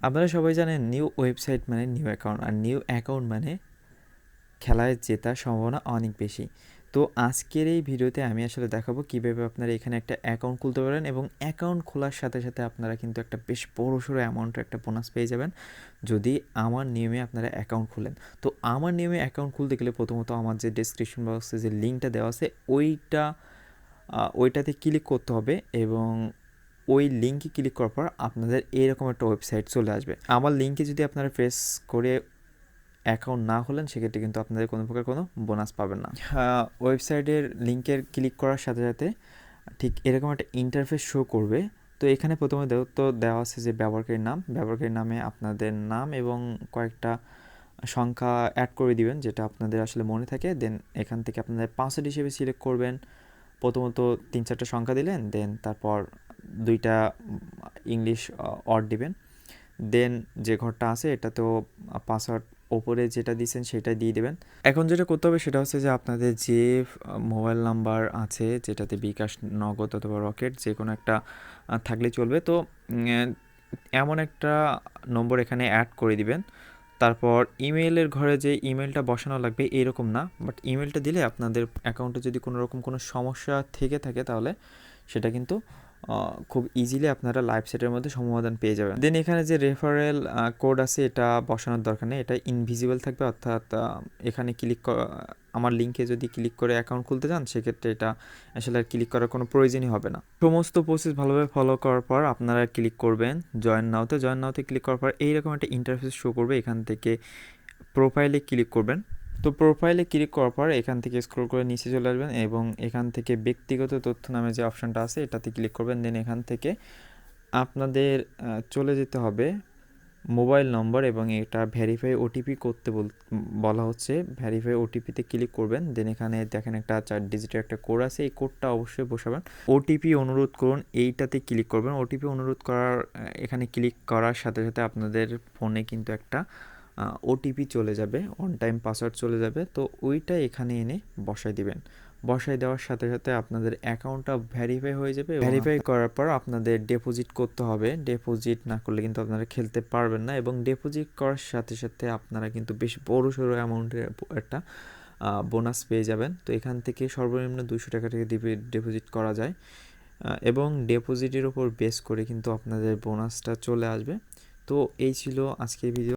আপনারা সবাই জানেন নিউ ওয়েবসাইট মানে নিউ অ্যাকাউন্ট, আর নিউ অ্যাকাউন্ট মানে খেলায় জেতার সম্ভাবনা অনেক বেশি। তো আজকের এই ভিডিওতে আমি আসলে দেখাবো কীভাবে আপনারা এখানে একটা অ্যাকাউন্ট খুলতে পারেন, এবং অ্যাকাউন্ট খোলার সাথে সাথে আপনারা কিন্তু একটা বেশ বড়সড় অ্যামাউন্টের একটা বোনাস পেয়ে যাবেন যদি আমার নিয়মে আপনারা অ্যাকাউন্ট খুলেন। তো আমার নিয়মে অ্যাকাউন্ট খুলতে গেলে প্রথমত আমার যে ডেসক্রিপশন বক্সে যে লিঙ্কটা দেওয়া আছে ওইটাতে ক্লিক করতে হবে, এবং ওই লিঙ্কে ক্লিক করার পর আপনাদের এরকম একটা ওয়েবসাইট চলে আসবে। আমার লিঙ্কে যদি আপনারা প্রেস করে অ্যাকাউন্ট না হলেন সেক্ষেত্রে কিন্তু আপনাদের কোনো প্রকার কোনো বোনাস পাবেন না। ওয়েবসাইটের লিঙ্কের ক্লিক করার সাথে সাথে ঠিক এরকম একটা ইন্টারফেস শো করবে। তো এখানে প্রথমে দেওয়া আছে যে ব্যবহারকারীর নামে আপনাদের নাম এবং কয়েকটা সংখ্যা অ্যাড করে দিবেন যেটা আপনাদের আসলে মনে থাকে। দেন এখান থেকে আপনাদের পাসওয়ার্ড হিসেবে সিলেক্ট করবেন। প্রথমত 3-4টা সংখ্যা দিলেন, দেন তারপর 2টা ইংলিশ অড দিবেন। দেন যে ঘরটা আছে এটাতেও পাসওয়ার্ড ওপরে যেটা দিয়েছেন সেটা দিয়ে দেবেন। এখন যেটা করতে হবে সেটা হচ্ছে যে আপনাদের যে মোবাইল নাম্বার আছে যেটাতে বিকাশ, নগদ অথবা রকেট যে কোনো একটা থাকলে চলবে। তো এমন একটা নম্বর এখানে অ্যাড করে দিবেন। তারপর ইমেইলের ঘরে যে ইমেলটা বসানো লাগবে এরকম না, বাট ইমেলটা দিলে আপনাদের অ্যাকাউন্টে যদি কোনো রকম কোনো সমস্যা থেকে থাকে তাহলে সেটা কিন্তু খুব ইজিলি আপনারা লাইভ সেটের মধ্যে সমাধান পেয়ে যাবেন। দেন এখানে যে রেফারেল কোড আছে এটা বসানোর দরকার নেই, এটা ইনভিজিবল থাকবে, অর্থাৎ এখানে আমার লিঙ্কে যদি ক্লিক করে অ্যাকাউন্ট খুলতে যান সেক্ষেত্রে এটা আসলে আর ক্লিক করার কোনো প্রয়োজনই হবে না। সমস্ত প্রসেস ভালোভাবে ফলো করার পর আপনারা ক্লিক করবেন জয়েন নাওতে ক্লিক করার পর এইরকম একটা ইন্টারফেস শো করবে। এখান থেকে প্রোফাইলে ক্লিক করবেন। তো প্রোফাইলে ক্লিক করার পর এখান থেকে স্ক্রল করে নিচে চলে আসবেন এবং এখান থেকে ব্যক্তিগত তথ্য নামে যে অপশানটা আছে এটাতে ক্লিক করবেন। দেন এখান থেকে আপনাদের চলে যেতে হবে মোবাইল নম্বর, এবং এটা ভেরিফাই ওটিপি করতে বলা হচ্ছে। ভেরিফাই ওটিপিতে ক্লিক করবেন। দেন এখানে দেখেন একটা 4 ডিজিটের একটা কোড আছে, এই কোডটা অবশ্যই বসাবেন। ওটিপি অনুরোধ করুন এইটাতে ক্লিক করবেন। ওটিপি অনুরোধ করার এখানে ক্লিক করার সাথে সাথে আপনাদের ফোনে কিন্তু একটা ওটিপি চলে যাবে, অন টাইম পাসওয়ার্ড চলে যাবে। তো ওইটা এখানে এনে বসাই দিবেন। বসাই দেওয়ার সাথে সাথে আপনাদের অ্যাকাউন্টটা ভেরিফাই হয়ে যাবে। ভেরিফাই করার পর আপনাদের ডিপোজিট করতে হবে। ডিপোজিট না করলে কিন্তু আপনারা খেলতে পারবেন না, এবং ডিপোজিট করার সাথে সাথে আপনারা কিন্তু বেশ বড়সড় অ্যামাউন্টের একটা বোনাস পেয়ে যাবেন। তো এখান থেকে সর্বনিম্ন 200 টাকা থেকে ডিপোজিট করা যায়, এবং ডিপোজিটের উপর বেস করে কিন্তু আপনাদের বোনাসটা চলে আসবে। তো এই ছিল আজকের ভিডিও।